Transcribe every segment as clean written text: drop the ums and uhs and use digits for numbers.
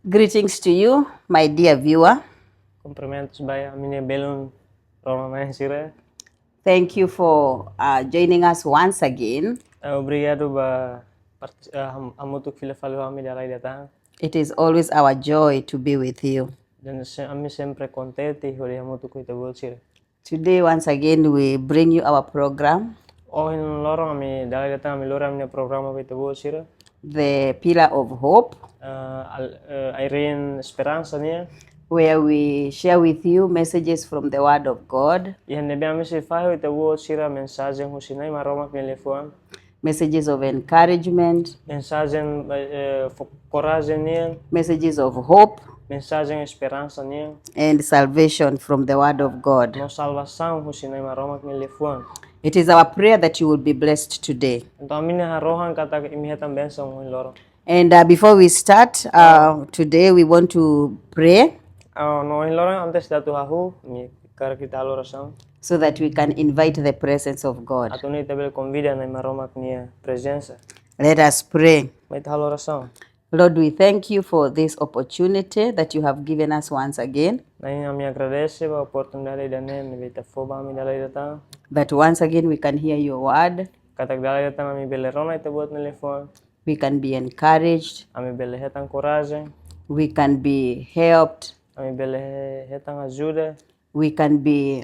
Greetings to you, my dear viewer. Cumprimentos by Amine Belun Programa sira. Thank you for joining us once again. Obrigado ba amutuk fila falu ami dalai datang. It is always our joy to be with you. Dan ami sempre contente holi amutuk ita bol sira. Today, once again, we bring you our program, In lorong ami dalai datang ami lorong ami programa ita bol sira. The Pillar of Hope, Riin Esperansa niya. where we share with you messages from the Word of God, Ihan neebe ami si faho ita bol sira mensagem husinay Maromak liafuan. messages of encouragement, Mensagem coragem niya. messages of hope, Mensagem Esperansa niya. and salvation from the Word of God. No salvação husinay Maromak liafuan. It is our prayer that you will be blessed today. Então a minha rohan katak imihatan benção in loro. And before we start, today we want to pray No in loro antes datu hahu mi kara kita oração. so that we can invite the presence of God. Ato ni tabel convida na Maromak minha presença. Let us pray. May tahal oração. Lord, we thank you for this opportunity that you have given us once again, Na ina mi agradece ba oportunidade da nem ni beta foba mi dalai datang. that once again we can hear your word, Katak dalai datang ami belerona ita buat telefon. we can be encouraged, Ami belehetang coragem. we can be helped, Ami belehetang ajuda. we can be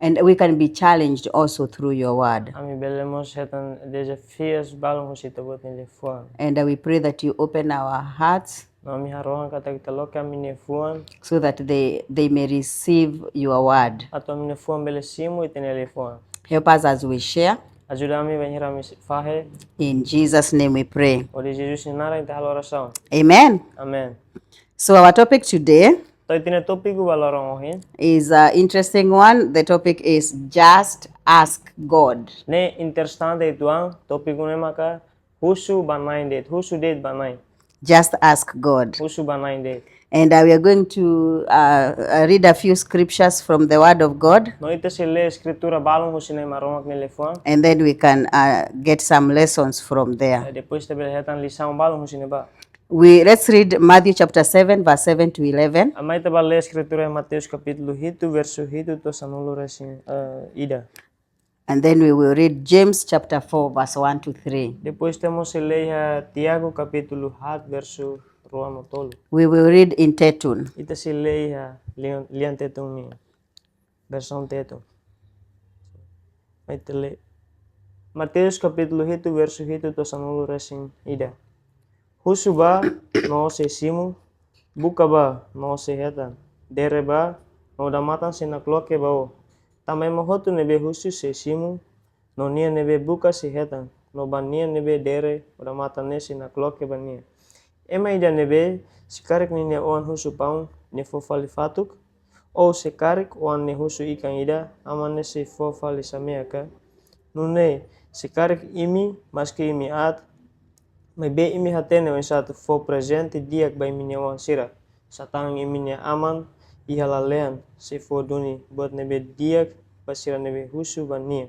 and we can be challenged also through your word. Ami belemos hetan desafios balong husita buat telefon. And we pray that you open our hearts No mi rohan katak taloka mi nefuan. so that they may receive your word. Ato mi nefuan bele simu ite telefon. Help us as we share. Ajuda mi banhira mi fahe. In Jesus' name we pray. O de Jesus ni nara ite hal oração. Amen. Amen. So our topic today To itine topiku balorong ohin. is an interesting one. The topic is just ask God. Ne interessante ituang topiku ne maka husu banain deit. Husu deit banain. Just ask God. Husu banain deit. And we are going to read a few scriptures from the Word of God, No ite se le escritura balong husinay Maromak telefon. and then we can get some lessons from there. Depois tabel hetan lição balong husinay ba. Let's read Matthew chapter 7, verse 7 to 11. Amai tabal le escritura Mateus capítulo hito verso hito to sanulo resin ida. And then we will read James chapter 4, verse 1 to 3. Depois temos se leia Tiago capítulo 4 verso ruamo tolo. We will read in Tetun. Ita se leia lian tetong mi. Versão teto. May tele. Mateus capítulo hito verso hito to sanulo resin ida. Husu ba no se simu, buka ba no se hetan, dere ba no damatan se nakloke bao. Tamai mahotu nebe husu se simu, no nia nebe buka se hetan, no ba nia nebe dere o damatan ne se nakloke ba nia. Ema ida nebe sikarik ni ne oan husu paun ne fofali fatuk, o se karik oan ne husu ikan ida aman ne se fofali sameaka. Nune sikarik imi maski imi at, may be imi hatene o satu fo presente diak by minyawan sira. Sa tang imi niya aman ihalalean si fo duni buat nebe diak basira nebe husu ban niya.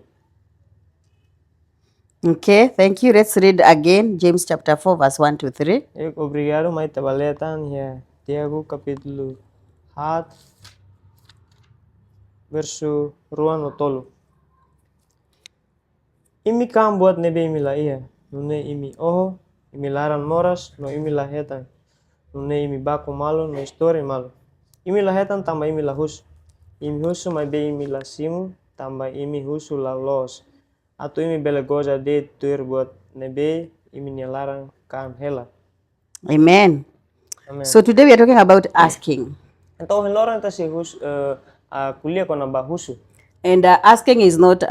Okay, thank you. Let's read again James chapter 4, verse 1 to 3. Obrigado, may tabaletan ya Tiago capítulo 4 verso ruan o tolo. Imi kam buat nebe imi la iya, nune imi oho, imi laran moras, no imi lahetan. Nune imi bako malo, no histori malo. Imi lahetan tambah imi lahus. Imi husu may be imi la simu, tambah imi husu la los. Atau imi bela goza de tuir buat nebe, imi nilaran kan hela. Amen. Amen. So today we are talking about asking. Então, helora ta si hus kuliah ko na ba husu. And asking is not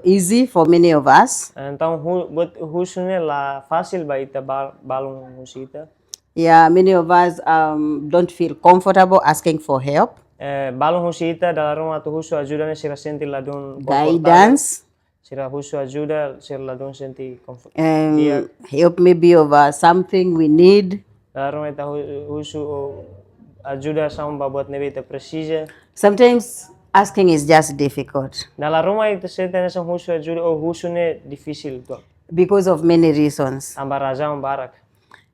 easy for many of us. Então, buat husu ne la fácil ba ita balong husita. Yeah, many of us don't feel comfortable asking for help, Balong husita dalam atu husu ajuda ne sira senti ladun guidance, sira husu ajuda sira ladun senti comfort. help maybe of something we need. Dalam ita husu ajuda samba buat nebe ita presiza. Sometimes asking is just difficult Dalam rumah ita senti ne sang husu ajuda husu ne difícil to. because of many reasons. Amba razão barak.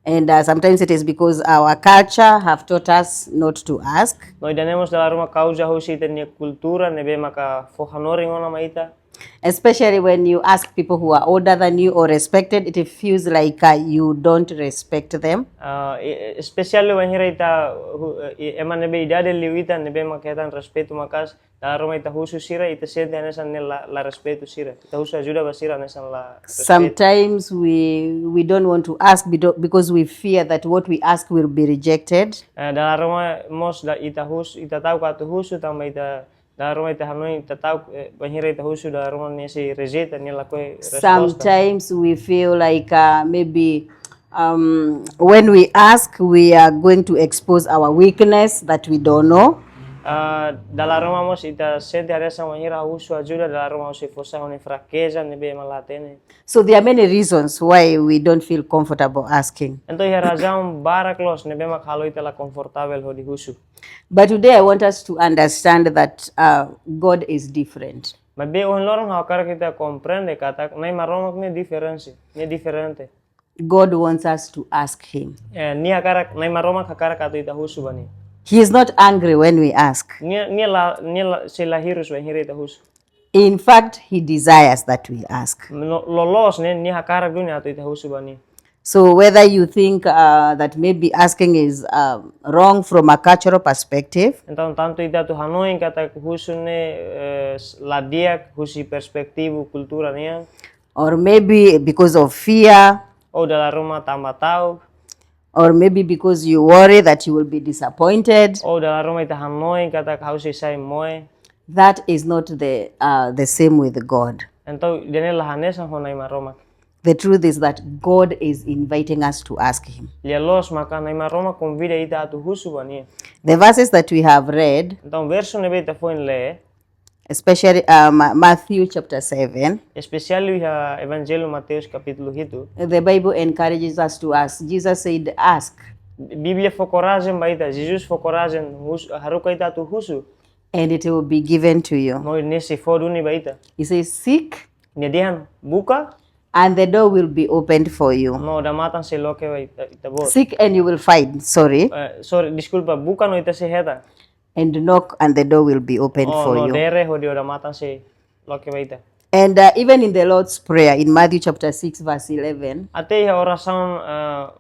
And sometimes it is because our culture have taught us not to ask. No idanemos dalam rumah causa husi tenia kultura nebe maka fohanoring ona maita. Especially when you ask people who are older than you or respected, it feels like you don't respect them. Especially when hira ita eman nebe idade liwita nebe maketan respeto makas dalam rumah ita husu sira ita sente anesan la respeto sira. Ita husu ajuda basira anesan la respeto. Sometimes we don't want to ask because we fear that what we ask will be rejected. Dalam rumah mos da ita husu ita tahu katu husu tama ita dalam rumah ita hanoi ita tahu bahira ita husu dalam rumah ni si reject ni la koi resposta. Sometimes we feel like maybe when we ask, we are going to expose our weakness that we don't know. Dalam rumah mos ita sente anesan bahira husu ajuda dalam rumah mos fosa hone fraqueza nebe malatene. So there are many reasons why we don't feel comfortable asking. Então ia razão baraklos nebe makhalo ita la confortável hodi husu. But today I want us to understand that God is different. Mas be on lorong hakara kita comprende katak nai Maromak ni diferente. God wants us to ask Him. Ni hakara nai Maromak hakara katu ita husu bani. He is not angry when we ask. Ni se lahirus when hira ita husu. In fact, He desires that we ask. Lolos ni hakara dunia atu ita husu bani. So whether you think that maybe asking is wrong from a cultural perspective, Então tanto ita tu hanoi kata husu ne ladiak husi perspektifu kultura nia. or maybe because of fear, O dalam rumah tambah tahu. or maybe because you worry that you will be disappointed, O dalam rumah ita hanoi kata hausi sai moe. that is not the same with God. Então dene lahanesan honai Maromak. The truth is that God is inviting us to ask Him. Lia los maka nai Maromak convida ita atu husu bani. The verses that we have read, Então verso nebe ita foi le, especially Matthew chapter 7, especially ha Evangelho Mateus capítulo hitu. the Bible encourages us to ask. Jesus said, ask, Biblia fo coragem baita, Jesus fo coragem haruka ita atu husu. and it will be given to you. No nesse fodu ni baita. He says, seek, Ni dehan buka, and the door will be opened for you. no da matan se loke baita ita bot. Seek and you will find, sorry, Sorry, disculpa, buka no ita se heta. and knock and the door will be opened Oh for no you. dere hodio da matan se loke baita. And even in the Lord's Prayer in Matthew chapter 6 verse 11, Até a oração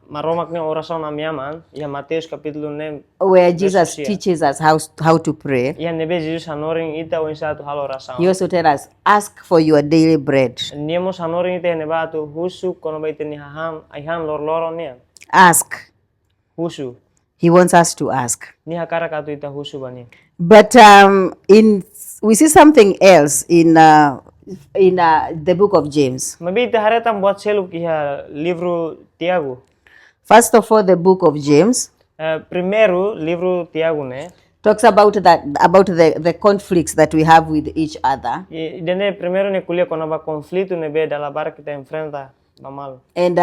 Maromak ni oração amiaman, ia Mateus capítulo 9. where Jesus Verse teaches us how to pray, Ia nebe Jesus hanoring ita o insatu halo oração. He also tells us, ask for your daily bread. Niemos hanoring ita neba tu husu kono baita ni aihan lor nia. Ask. Husu. He wants us to ask. Ni hakara katu ita husu bani. But we see something else in the book of James. Mabi ita haretam buat seluk iha livro Tiago. First of all, the book of James Primeiro livro Tiago ne. talks about the conflicts that we have with each other. Dene primeiro ne kulia kono ba conflito nebe da la barra kita enfrenta mamalo. And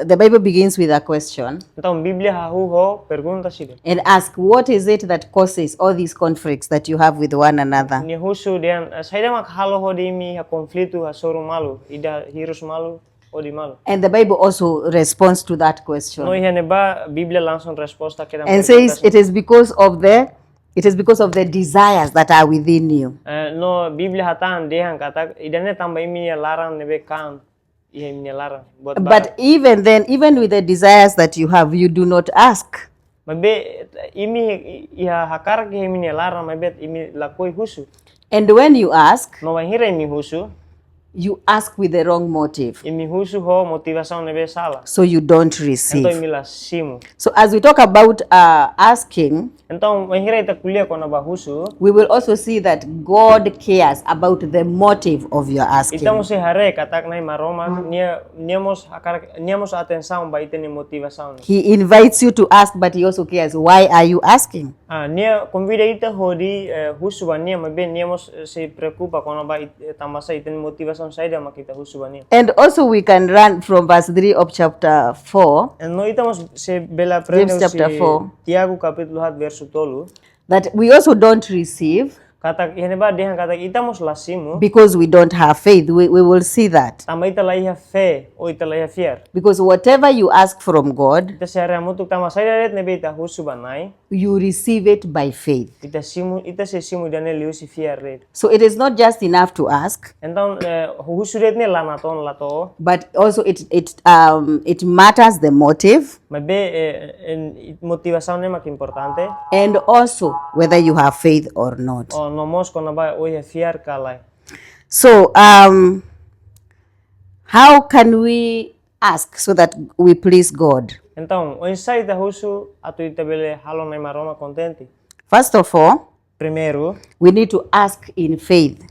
the Bible begins with a question Então Biblia hahuho pergunta sida. and ask, what is it that causes all these conflicts that you have with one another? Ni husu dian saida mak halo hodi mi ha conflito ha soru malu ida hirus malu odi malu. And the Bible also responds to that question No iha neba Biblia langsung resposta kita. and says it is because of the desires that are within you. No Biblia hatan dehan katak idane tamba imi larang nebe kan. But even then, even with the desires that you have, you do not ask. Mabe imi iha hakar ke imi larang mabe imi lakoi husu. And when you ask, No wahira imi husu. you ask with the wrong motive, Imi husu ho motivação nebe sala. so you don't Então receive. imi la simu. So as we talk about asking, Então wahira ita kulia kono ba husu. we will also see that God cares about the motive of your asking. Então se hare katak nai maroma niamos atenção ba iteni motivação. He invites you to ask, but he also cares. Why are you asking? Nia convida ita hodi husu ba nia mabe niamos se preocupa kono ba tamasa iteni motivação saida makita husu ba nia. And also we can run from verse 3 of chapter 4, No itamos se bela prende James chapter 4. Tiago capítulo 4 verso tolu. that we also don't receive Katak heneba dehan katak ita mos lasimu. because we don't have faith. We will see that. Tama ita la iha fe o ita la iha fiar. Because whatever you ask from God, Ita sehari amutuk tama saida det neebe ita husu banai. you receive it by faith. Ita se simu dane liusi fiar det. So it is not just enough to ask, Então husu det ne lanaton lato. but also it matters the motive Mas motivação ne mak importante. and also whether you have faith or not. O no mos kona ba o iha fiar kalai. So how can we ask so that we please God? Então, o insight da husu atu ita bele halo na Maromak contente. First of all, Primeiro, we need to ask in faith.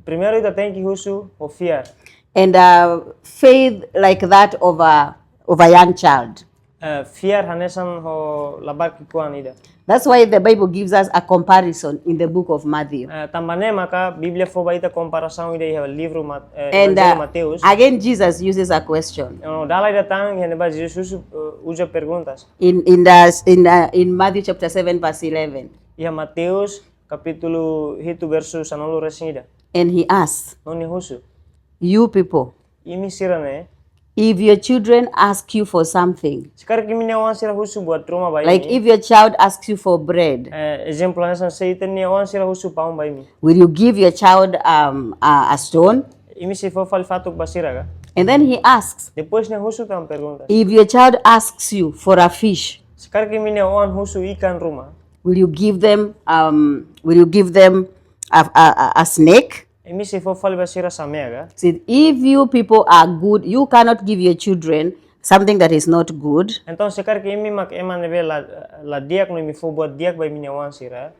primeiro ita tem que husu o fiar. And faith like that of a young child. Fiar hanesan ho labar kikuan ida. That's why the Bible gives us a comparison in the book of Matthew. Tambane maka Biblia fo ba ita comparação ida iha livro And Mateus. again, Jesus uses a question. Dala ida tang hene ba Jesus usa perguntas. In Matthew chapter 7 verse 11. Iha Mateus capítulo 7 verso 9 resida. And he asks, Noni husu. you people, Imi sira ne. if your children ask you for something, Sekarang kimi ne wan sira husu buat rumah ba like ini. if your child asks you for bread, Exemplo hanesan seiten ne wan sira husu paun ba ini. will you give your child a stone? Imi se fo fal fatuk basira ka. And then he asks, Depois ne husu tam perguntas. if your child asks you for a fish, Sekarang kimi ne wan husu ikan rumah. will you give them a snake? Imi se fo fal basira samea ka. See, if you people are good, you cannot give your children something that is not good. Então sekarang imi mak eman nebe la diak no imi fo buat diak ba imi ne wan sira.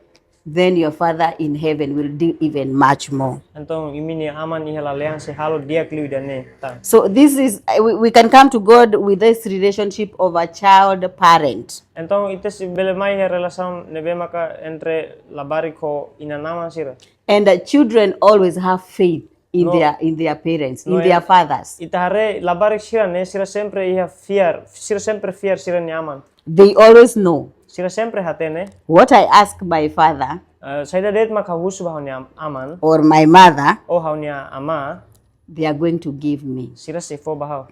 Then your Father in heaven will do even much more. Então imi ne aman iha la lehan se halo diak liu dane ta. So this is, we can come to God with this relationship of a child-parent. Então ite se bele mai he relação nebe maka entre labari ko inanaman sira. And children always have faith in their parents, in their fathers. Ita hare labari sira ne sira sempre iha fiar, sira sempre fiar sira ni aman. They always know, Sira sempre hatene. what I ask my father Saida det maka husu ba ni aman or my mother, o haunia ama they are going to give me. sira se fo bahau.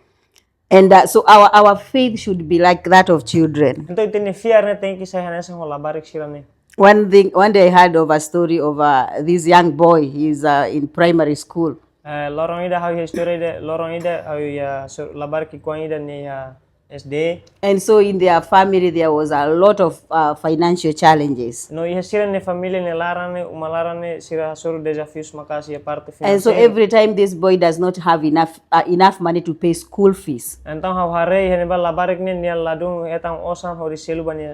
And so our faith should be like that of children. Então ite ne fiar ne tem que sai hanesa ho labari sira ne. One day I heard of a story of this young boy. He's in primary school. Lorong ida hau history de lorong ida hau ya labar ki kwan ida ne ya SD. And so in their family, there was a lot of financial challenges. No iha sira ne família ne larane umalarane sira suru desafios makasi parte financeiro. And so every time this boy does not have enough money to pay school fees. Então hau hare iha ne ba labarik ne nia ladung etang osan hau di selu bani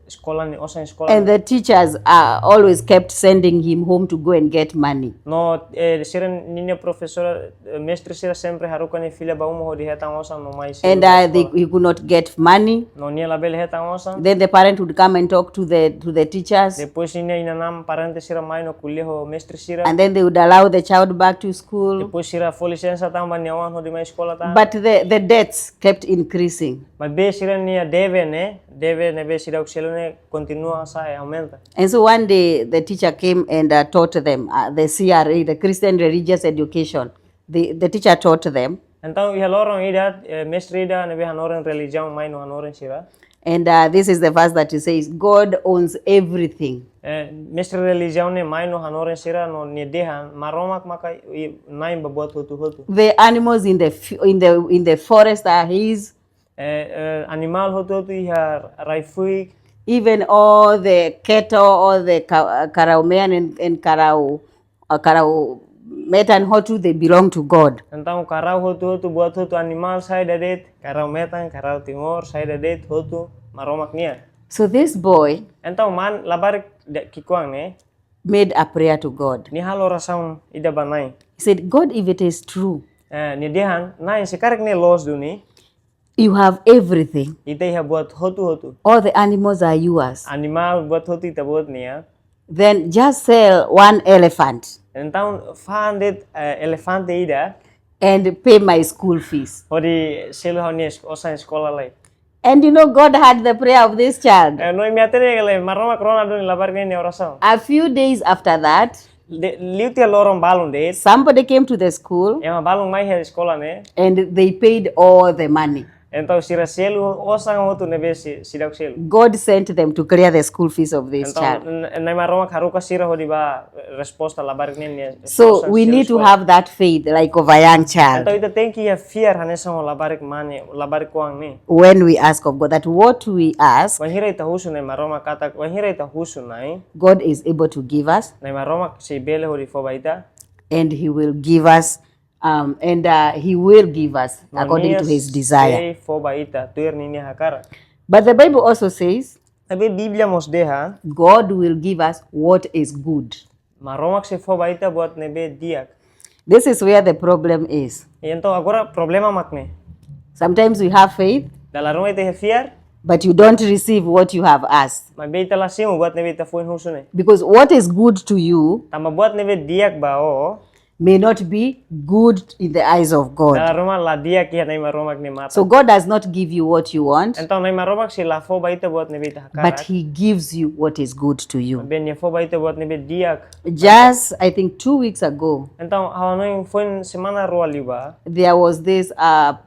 sekolah ne osan sekolah. And the teachers always kept sending him home to go and get money. No sira ninia professor mestre sira sempre harukan filha ba umo hau di etang osan no mai. And he could not get money. No nia label etang osan. Then the parent would come and talk to the teachers. Depois ninia inanam parente sira mai no kuliah ho mestre sira. And then they would allow the child back to school. Depois sira fo licença tamba niawan ho di mai sekolah ta. But the debts kept increasing. Mas be sira nia deve ne be sira uxelo ne continua sa aumenta. And so one day the teacher came and taught them the CRA, the Christian Religious Education. The teacher taught them. Então iha lorong ida mestre ida ne be hanoren religião mai no hanoren sira. And this is the verse that says, God owns everything. Mestre religião ne mai no hanoren sira no ne dehan Maromak maka nai babuat hotu. The animals in the forest are his. Animal hotu iha raifuik. Even all the cattle, all the Karaumean and Karau Metan Hotu, they belong to God. Então karau hotu buat hotu animal saida det, karau metan, karau timor saida det hotu Maromak nia. So this boy Então man labar kikuang ne made a prayer to God. ni halo rasam ida banai. He said, God, if it is true, Ni dehan nai sekarang ne los duni you have everything. ita iha buat hotu. All the animals are yours. Animal buat hotu ita buat nia. Then just sell one elephant Então fandet elefante ida and pay my school fees. hodi selo honi osan sekolah lai. And you know, God heard the prayer of this child. No imiatene gale Maromak rona dun labar ni oração. A few days after that, Liutia lorom balon Deit. somebody came to the school Ema balon mai he escola ne. and they paid all the money. Então sira selu osang motu nebe sida selu. God sent them to clear the school fees of this Então child. na Maromak haruka sira hodi ba resposta labar ni. So we need to have that faith like of a young child Então ita tem que fiar hanesang labar mane labar kuang ni. when we ask of God that what we ask, Wanhira ita husu na Maromak katak wanhira ita husu nai. God is able to give us, Na Maromak si bele hodi fobaita. and He will give us, He will give us according to His desire. But the Bible also says Tapi Biblia mos deha God will give us what is good. Maromak se fobaita buat nebe diak. This is where the problem is. Então agora problema makne. Sometimes we have faith, Dala ruma ite fiar, but you don't receive what you have asked. mas beita la simu buat nebe ita fuin husune. Because what is good to you Tama buat nebe diak ba o. may not be good in the eyes of God. Dala ruma la diak ya na Maromak ni mata. So God does not give you what you want, Então na Maromak si la fobaita buat nebe ita but hakarak. He gives you what is good to you. Ben ya fobaita buat nebe diak. Just, I think 2 weeks ago, Então hawano yung fuin semana rua liba. there was this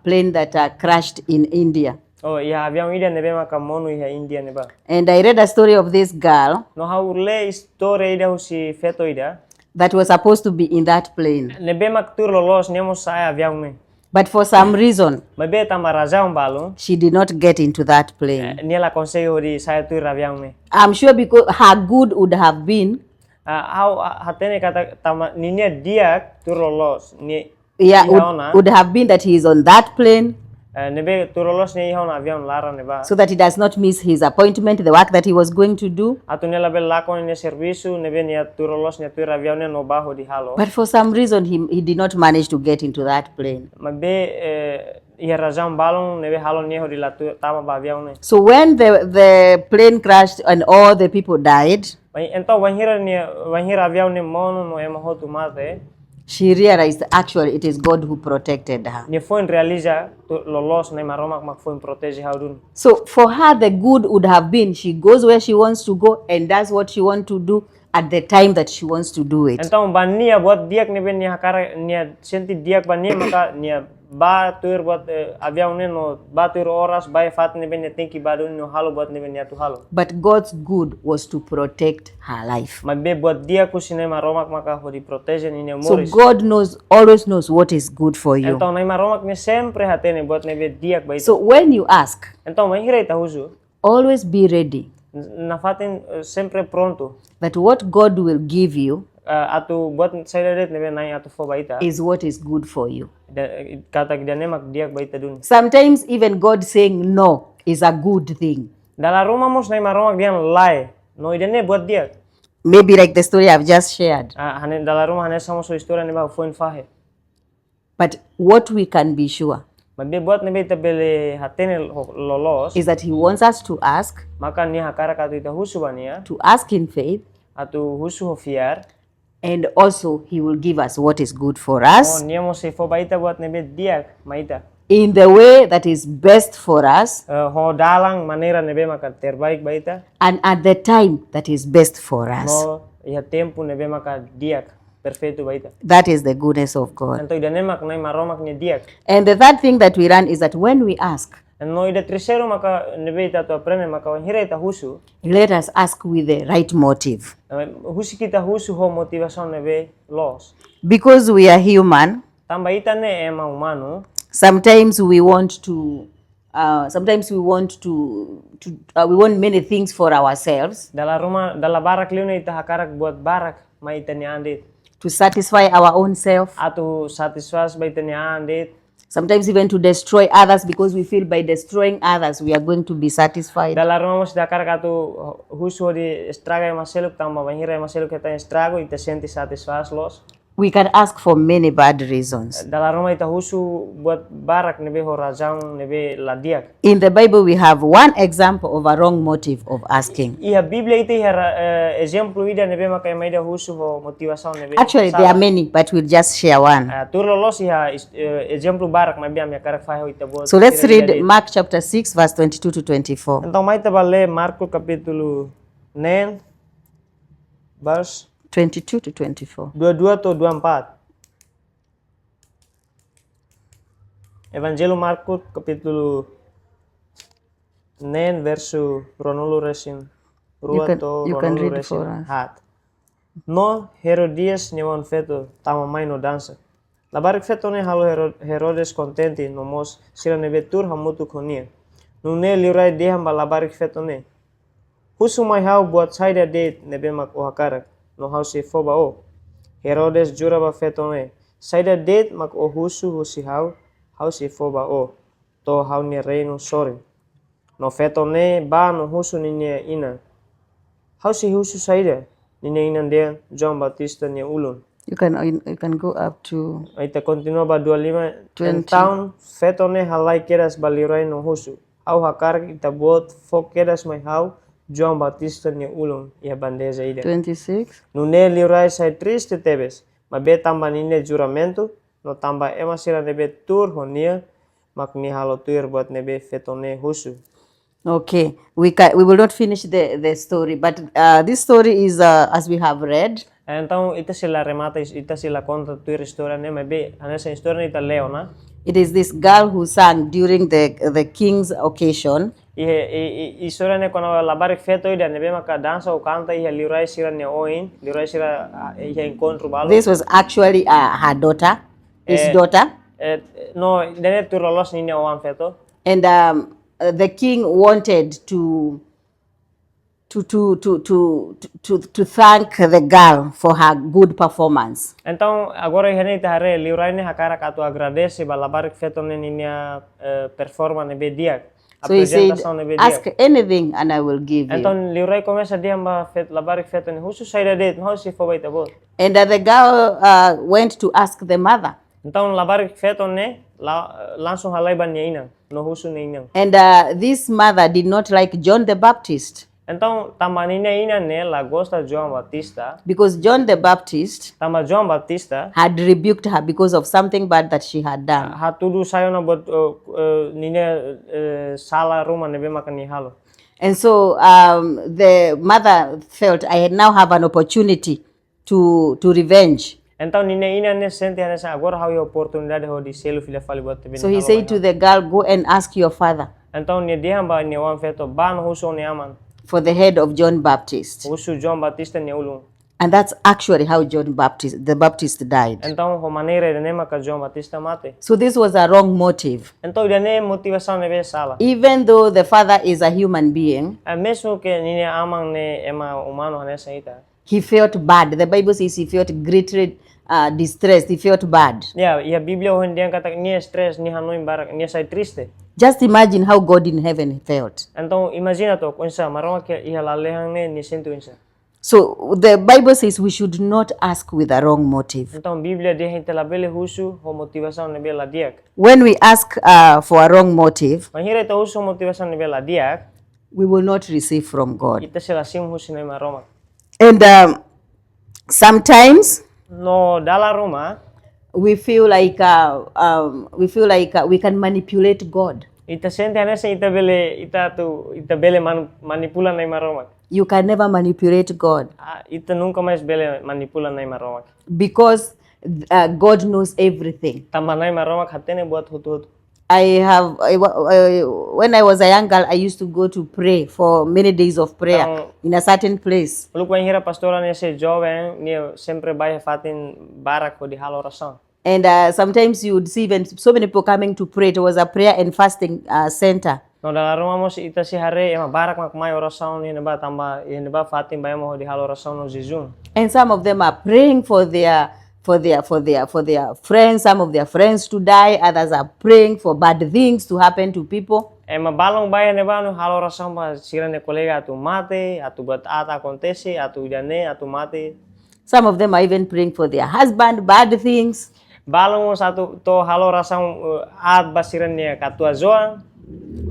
plane that crashed in India. Oh ya avião ida nebe maka monu ya India neba. And I read a story of this girl No haule story ida husi feto ida. that was supposed to be in that plane. Nebe mak tur lolos nemo saya avião ne. But for some reason, Mabe tama razão balo. she did not get into that plane. Nela consegue di saya tur avião ne. I'm sure because her good would have been, How hatene kata tama ninya diak tur lolos ni. yeah, Ihaona. would have been that he is on that plane Nebe tur lolos ni ihona avião lara neba. so that he does not miss his appointment, the work that he was going to do. Atu nela bel lakon ni serviço nebe ni tur lolos ni tur avião ne no baho di halo. But for some reason, he did not manage to get into that plane. Mabe ia razão balon nebe halo ni hodi la tama ba avião ne. So when the plane crashed and all the people died, Então wanhira avião ne mono no ema hotu mate. she realized actually it is God who protected her. Ni foi realiza lolos na Maromak mak foi protege haudun. So for her, the good would have been she goes where she wants to go and does what she wants to do at the time that she wants to do it. Então bania buat diak ni ben ni hakara ni senti diak bania maka ni ba tur buat avião ne no ba tur horas ba fat ni ben ni tenki badun no halo buat ni ben ni atu halo. But God's good was to protect her life. Mabe buat diak ku sine Maromak maka hodi protege ni So moras. God always knows what is good for you. Então na Maromak ni sempre hatene buat ni ben diak ba. So when you ask, Então mahira ita husu always be ready na fatin sempre pronto. that what God will give you Atu buat saida det ni ben nai atu fo baita. is what is good for you. Kata gidane mak diak baita dun. Sometimes even God saying no is a good thing. Dala rumah mos na Maromak dian lie. No idane buat diak. Maybe like the story I've just shared. Hane dala rumah hane sama so historia ni ba foin fahe. But what we can be sure Mabe buat ni beta bele hatene lolos. is that He wants us to ask Maka ni hakara katu ita husu bania. to ask in faith, Atu husu ho fiar. and also He will give us what is good for us Niya mo se fo baita buat ni bet diak maita. in the way that is best for us Ho dalang manera ni be maka terbaik baita. and at the time that is best for us. No iha tempo ni be maka diak perfeito baita. That is the goodness of God. Anto idane mak na Maromak ni diak. And the third thing that we learn is that when we ask, No ida trisero maka ni be ita to preme maka wanhira ita husu. let us ask with the right motive. Husi kita husu ho motivação ni be los. Because we are human, Tamba ita ne ema humano. sometimes we want we want many things for ourselves Dala barak liu ita hakarak buat barak ma ita ni andit. to satisfy our own self, Atu satisfaz ba ita ni andit. sometimes even to destroy others because we feel by destroying others we are going to be satisfied. Dala rumah mos hakarak atu husu di estraga ma seluk tamba banhira ma seluk kita estrago ita senti satisfaz los. We can ask for many bad reasons. Dalam rumah ita husu buat barak nebe horazang nebe ladiak. In the Bible, we have one example of a wrong motive of asking. Iya Biblia ite exemplo ida nebe maka maida husu ho motivação nebe. Actually, there are many, but we'll just share one. Tur lolos iha exemplo barak mabi am karak faho ita buat. So let's read Mark chapter 6, verse 22 to 24. Então maita bale Marco capítulo 9 verse 22 to 24. 22 atau 24. Evangelho Marco capítulo 9 verso ronolo resin ruato you can ronolo read for resin us. hat. No Herodias newan feto tama mai no dansa. Labarik feto ne halo Herodes contenti no mos sira ne betur hamutu konia. Nune liurai dehan ba labarik feto ne. Husu mai hau buat saida Deit nebe mak ohakarak no hau si foba o. Herodes jura ba feto ne. Saida Deit mak o husu husi hau si foba o. To hau ni reino sori. No feto ne ba no husu ni ina. Hau si husu saida. Ni ina dia John Baptista ni ulun. You can go up to Aita continua ba 25. 20. Então feto ne halai keras balirai no husu. Hau hakarak ita buat fo keras mai hau John Baptista ni ulun. Ia bandeza ida. 26. Nune liurai sai triste tebes. Mabe tamba nine juramento. No tamba ema sira nebe tur honia. Mak ni halo tuir buat nebe fetone husu. Okay, we will not finish the story, but this story is as we have read. Então ita sila remata ita sila conta tuir história ne mabe anessa história ita leo na. It is this girl who sang during the king's occasion. História ne quando labarik feto ida nebe maka dança ou canta ia liurai sira ne oin liurai sira ia encontro balo. This was actually her daughter, his daughter. No, dene tur lolos ni ne oan feto. And the king wanted to thank the girl for her good performance. Então agora ele está re liurai ne hakara katu agradece ba labarik feto ne ninia performa ne bedia. So he said, ask anything and I will give you. Então liurai começa dia ba fet labarik feto ne husu saida Deit no si fo baita bo. And the girl went to ask the mother. Então labarik feto ne langsung halai ban ina no husu ne ina. And this mother did not like John the Baptist. Então tamanina ina ne la gosta João Batista. Because John the Baptist Tama João Batista had rebuked her because of something bad that she had done. Hatudu sayo na bot nine sala rumah nebe makan ni halo. And so the mother felt I now have an opportunity to revenge. Então nine ina ne sente anessa agora hau oportunidade ho di selu fila fali bot tebe. So he said to the girl, go and ask your father. Então ni dia ba ni wan feto ban husu ni aman. For the head of John Baptist. Husu João Batista ni ulung. And that's actually how the Baptist died. Então ho maneira de nema ka João Batista mate. So this was a wrong motive. Então ida ne motivação nebe sala. Even though the father is a human being, Mesmo que nine amang ne ema humano anessa ita. he felt bad. The Bible says he felt greatly distressed. He felt bad. Yeah, ia Biblia ho ndiang kata ni stress ni hanoi barak ni sai triste. Just imagine how God in heaven felt. Então imagina to kunsa Maromak ia lalehang ne ni sentu insa. So the Bible says we should not ask with a wrong motive. Então Biblia dia hintela bele husu ho motivação ne bela diak. When we ask for a wrong motive, Mahira ita husu motivação ne bela diak. we will not receive from God. Ita sila sim husu ne Maromak. And sometimes No dala rumah we feel like we can manipulate God. ita sente anessa ita bele manipula nai Maromak. You can never manipulate God Ita nunca mais bele manipula nai Maromak. because God knows everything. Tama nai Maromak hatene buat hutu-hutu. When I was a young girl, I used to go to pray for many days of prayer in a certain place. Lu hira pastora ne se jovem ni sempre vai fatin barak ho di halo rason. And sometimes you would see even so many people coming to pray. It was a prayer and fasting center. No dalam rumah mo ita si hare ema barak mak mai oração ni neba tamba neba fatin ba mo di halo oração no jejum. And some of them are praying for their friends, some of their friends to die. Others are praying for bad things to happen to people. Ema balong baya neba no halo oração ba sira ne colega atu mate, atu buat ata acontece, atu idane, atu mate. Some of them are even praying for their husband, bad things. Balong satu to halo rasang at basiran niya katua zoang.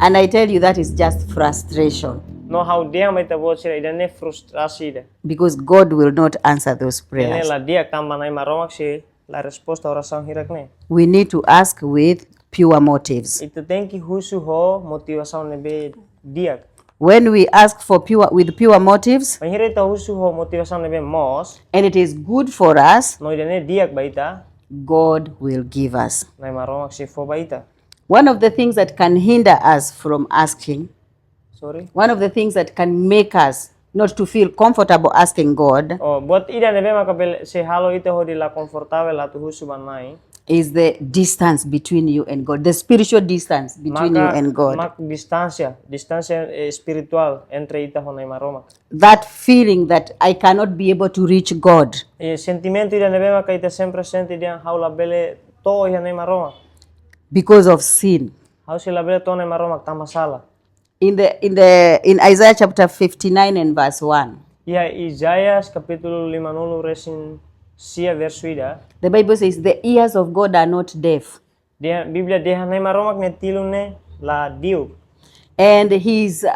And I tell you, that is just frustration. No how dia may tabot sila idane frustrasi da. Because God will not answer those Ine prayers. la dia kamanay maromak si la resposta orasang hirak ne. We need to ask with pure motives. Ito tenki husu ho motivasaun nebe diak. When we ask for with pure motives, Panghira ita husu ho motivasaun nebe mos. and it is good for us, No idane diak baita. God will give us. Nay maromak si fo baita. One of the things that can hinder us from asking, Sorry. one of the things that can make us not to feel comfortable asking God, Oh, buat ida nebe makabel si halo ita ho di la confortable la tu husu banai. is the distance between you and God, the spiritual distance between you and God. Mak distancia espiritual entre ita ho nay maromak. That feeling that I cannot be able to reach God. Sentimento ida nebe makaita sempre senti dia how la bele to iha nay maromak. Because of sin. How sila bele to nay maromak tama sala. In Isaiah chapter 59 and verse 1, Iha Isaias capítulo 50 resin sia verso ida. the Bible says, the ears of God are not deaf, Dia Biblia dia nay maromak ne tilune la diu. and his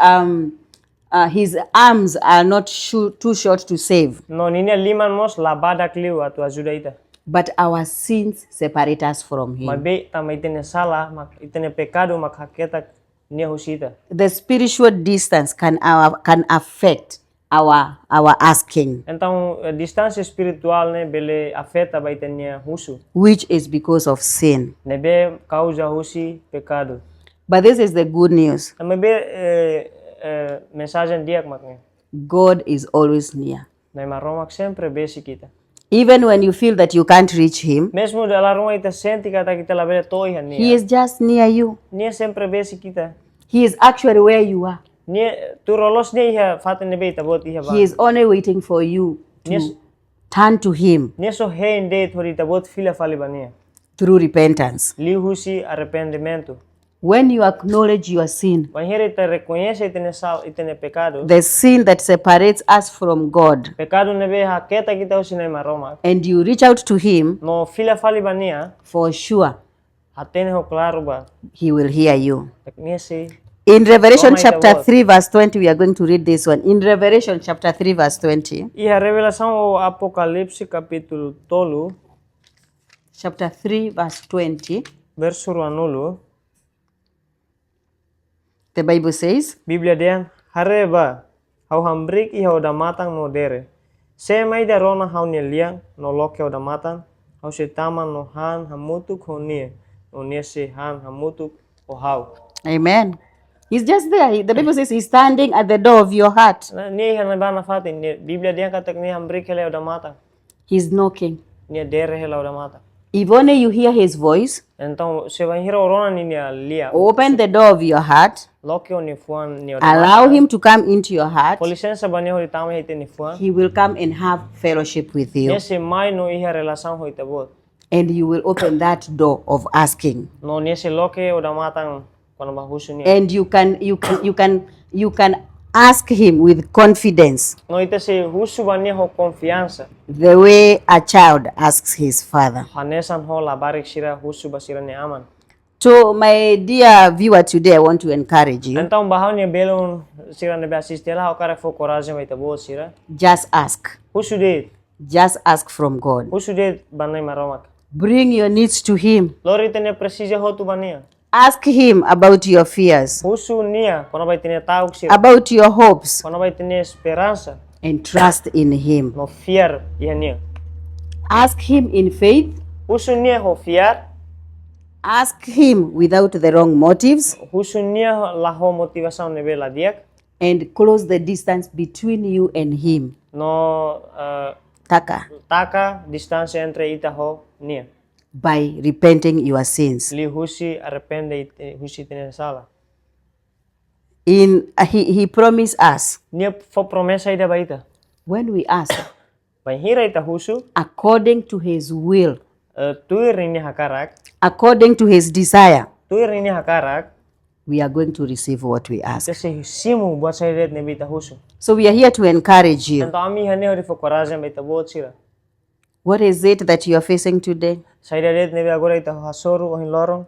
arms are not too short to save. No ninia liman mos la badak liu atu ajuda ita. But our sins separate us from him. Mabe tama itene sala mak itene pecado mak haketa nia husita. The spiritual distance can affect our asking, Então distância espiritual ne bele afeta ba itenia husu. which is because of sin. Nebe causa husi pecado. But this is the good news. Mabe mensagem diak makne. God is always near. Nay maromak sempre besi kita. Even when you feel that you can't reach him, Mesmo dela roma ita senti kata kita la bele toiha he nia. is just near you. Nia sempre besi kita. He is actually where you are. Nia tu rolos nia iha fata nebe ita bot iha ba. He is only waiting for you to Yes. turn to him Nia so hein deit hori ita bot fila fali bania. through repentance. Li husi arrependimento. When you acknowledge your sin, Panhira ita reconhece itene pecado. the sin that separates us from God, Pecado nebe haketa kita husi nay maromak. and you reach out to him, No fila fali bania. for sure, Hatene ho claro ba. he will hear you. Nia si In Revelation Oh my chapter God. 3 verse 20, we are going to read this one. In Revelation chapter 3 verse 20, iha revelação o Apocalipse capítulo tolu chapter 3 verse 20, verso ruanulu. the Bible says, Biblia dia hareba hau hambrik iha oda matang no dere. Se mai da rona hau nia liang no loke oda matang hau se taman no han hamutuk ho nia. No nia se han hamutuk o hau. Amen. He's just there. The Bible says he's standing at the door of your heart. Nia iha na bana fatin. Biblia dia katak nia hambrik hele oda matang. He's knocking. Nia dere hele oda matang. If only you hear his voice, Então se vai hira orona ni nia lia. open the door of your heart, Loke o ni fuan ni oda allow matang. him to come into your heart. Com licença bani hori tama hite ni fuan. He will come and have fellowship with you. Nesse mai no iha relação hoi tabot. And you will open that door of asking. No nesse loke o da matang quando bahusu ni. And you can ask him with confidence, No ite se husu bani ho confiança. the way a child asks his father. Hanesan ho la barik shira husu basira ni aman. So my dear viewer, today I want to encourage you. Então bahau ni belon sira nebe assiste la ho kara fo coragem vai tabot sira. Just ask. Husu de Just ask from God. banai maromak. Bring your needs to him. Lori tene precisa ho tu bania. Ask him about your fears, Husu nia quando vai tene tauk sira. about your hopes, Quando vai tene esperança. and trust in him. No fiar iha nia. Ask him in faith. Husu nia ho fiar. Ask him without the wrong motives, Husu nia la ho motivação nebe la diak. and close the distance between you and him. No Taka, taka distância entre ita ho nia. by repenting your sins. Li husi arrepende husi tene sala. He promised us, Nia fo promesa ida baita. when we ask Panhira ita husu according to his will, tui rini hakarak, according to his desire, tui rini hakarak, we are going to receive what we ask. kasi simu buat saya red ne bita husu. So we are here to encourage you. Então ami hane hori fo coragem baita bot sira. What is it that you are facing today? Saida Deit neebe agora ita hasoru ohin lorong.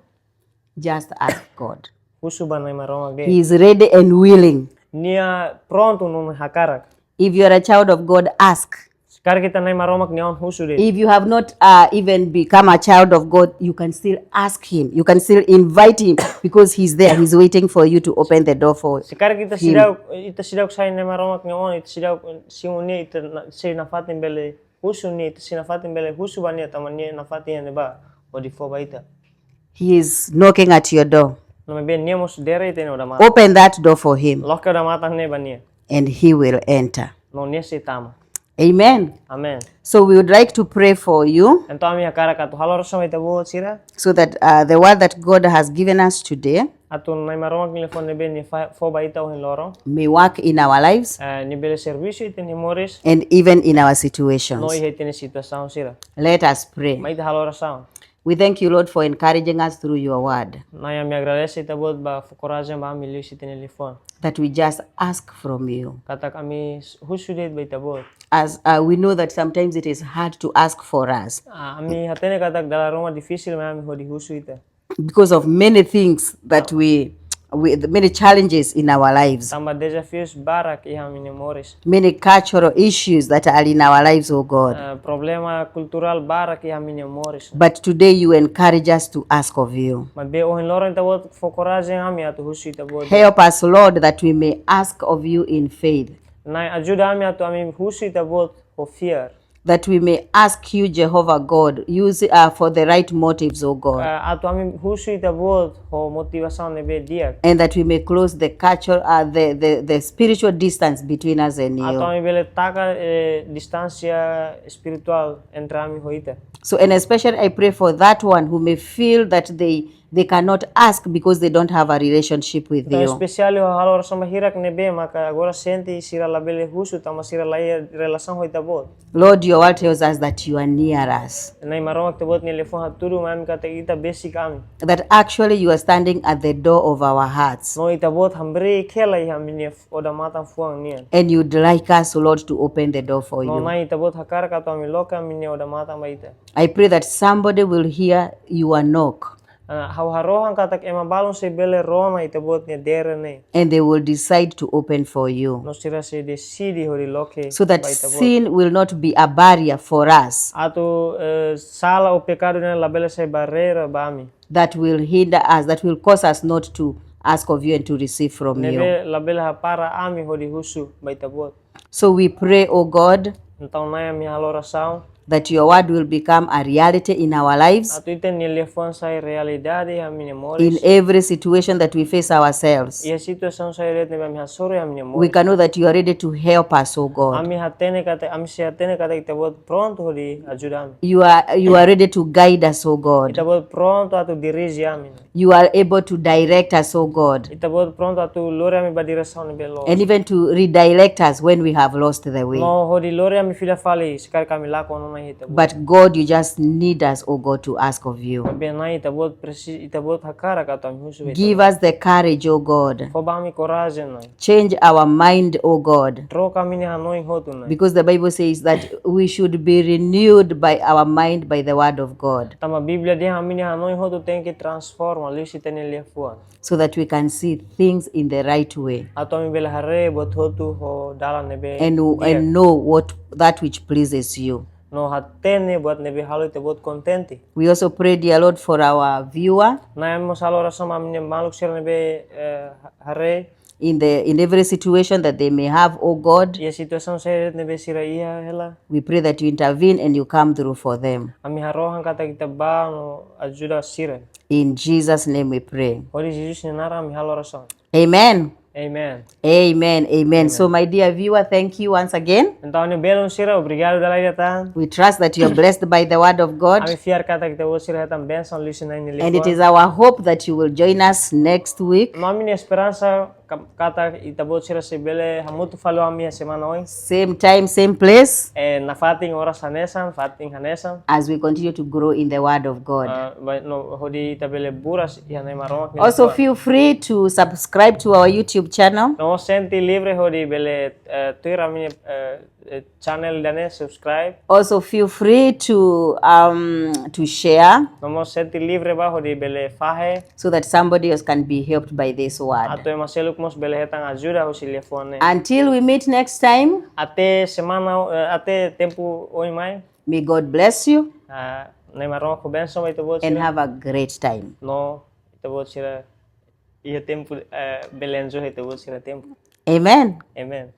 Just ask God. Husu banai Maromak He de. is ready and willing. Nia pronto nun hakarak. If you are a child of God, ask. Sekarang kita nai Maromak niaon husu de. If you have not even become a child of God, you can still ask him. You can still invite him because he's there. He's waiting for you to open the door for Sekarang kita him. sidaw sai nai Maromak niaon ita sidaw simunia ita sei nafatin bele husu ni ita sinafatin bele husu bania tamania nafatin ne ba odi foba ita. He is knocking at your door. Nama be nia mos dere ita ne oda mata. Open that door for him Loka oda mata ne bania. and he will enter. No nia se tama. Amen. Amen. So we would like to pray for you Então a minha cara katu halor sama ita buat sira. so that the word that God has given us today Atu nai Maromak ni telefon ne be ni foba ita ohin lorong. may work in our lives Ni bele serviço ita ni moras. and even in our situations. No ihe ita ni situasaun sira. Let us pray. Mai ita halor saun. We thank you, Lord, for encouraging us through your word, Naya me agradece ita buat ba coragem ba mi liu ita ni telefon. that we just ask from you. Katak ami husu deit ba ita buat. As we know that sometimes it is hard to ask for us Ami hatene katak dala roma difícil ma ami hodi husu ita. because of many things that many challenges in our lives, Tamba desafios barak iha mine moras. many cultural issues that are in our lives, oh God. Problema cultural barak iha mine moras. But today you encourage us to ask of you. Ma be ohin lorong ita buat fo coragem ami atu husu ita buat. Help us, Lord, that we may ask of you in faith, Nai ajuda ami atu ami husu ita buat ho fiar. that we may ask you, Jehovah God, use for the right motives, oh God, Atu ami husu ita buat ho motivação ne be dia. and that we may close the culture, the spiritual distance between us and Atu you. ami bele taka distância espiritual entre ami ho ita. So, and especially I pray for that one who may feel that they cannot ask because they don't have a relationship with Então, you. especial o halor sama hirak nebe maka agora sente sira labele husu tama sira lai relação ho ita bot. Lord, your word tells us that you are near us, Nai Maromak te bot ni telefon haturu mami kata ita basic ami. that actually you are standing at the door of our hearts, No ita bot hambre kela iha mini oda mata fuang nian. and you'd like us, Lord, to open the door for No you. nai ita bot hakar kato ami loka mini oda mata ma ita. I pray that somebody will hear your knock Hau harohan katak ema balon se bele roma ita bot ni dere ne. and they will decide to open for you, No sira se decidi hori loke so that ba ita bot. sin will not be a barrier for us Atu sala o pecado ne labele se barreira ba ami. that will hinder us, that will cause us not to ask of you and to receive from you. Nebe labele hapara ami hori husu ba ita bot. So we pray, oh God, Então nai mi halora saun. that your word will become a reality in our lives, Atu ite ni liafuan sai realidade ha mine in moras. every situation that we face ourselves. Ia situação sai ret nebe mi hasoro ha mine We moras. can know that you are ready to help us, oh God. Ami hatene kata ami se hatene kata ita bot pronto hori ajuda ami. You are ready to guide us, oh God. Ita bot pronto atu dirige ami. You are able to direct us, oh God, Ita bot pronto atu lore ami ba direção ne belo. and even to redirect us when we have lost the way. No hori lore ami fila fali sekali kami lako no nai ita bot. But God, you just need us, oh God, to ask of you. Be nai ita bot presiza ita bot hakara kata ami husu ita. Give us the courage, oh God. Foba ami coragem nai. Change our mind, oh God. Troca mine hanoi hotu nai. Because the Bible says that we should be renewed by our mind by the word of God, Tama Biblia dia hamini hanoi hotu tem que transforma liu tene liafuan. so that we can see things in the right way Ato ami bela hare bot hotu ho dala nebe. and know that which pleases you. No hatene buat nebe halo te bot contente. We also pray, dear Lord, for our viewer Na emo salo rasa mamine maluk sir nebe hare. in every situation that they may have, oh God. Ia situação saya nebe sira ia hela. We pray that you intervene and you come through for them. Ami harohan kata kita ba no ajuda sira. In Jesus' name we pray. Ori Jesus ni nara ami halo rasa. Amen. Amen. Amen. Amen. So, my dear viewer, thank you once again. Então ni belon sira obrigado dala ida tan. We trust that you are blessed by the word of God. Ami fiar kata kita bot sira tan benção liu nai ni And it liafuan. is our hope that you will join us next week No ami ni esperansa katak itabot sira si bele hamutu falo amia semana hoy. Same time, same place, Na fating oras hanesan, fating hanesan. as we continue to grow in the Word of God. No hodi itabele buras yanay Maromak. Also, feel free to subscribe to our YouTube channel. No senti libre hodi bele tuira mi channel dane subscribe. Also, feel free to share No senti libre ba hodi bele fahe. so that somebody else can be helped by this word. Ato ema seluk mos bele hetang ajuda ho si liafuan. Until we meet next time, Ate semana ate tempo hoy mai. may God bless you Nay Maromak ko benso may itabot and sira. have a great time. No itabot sira iya tempo belenjo itabot sira tempo. Amen. Amen.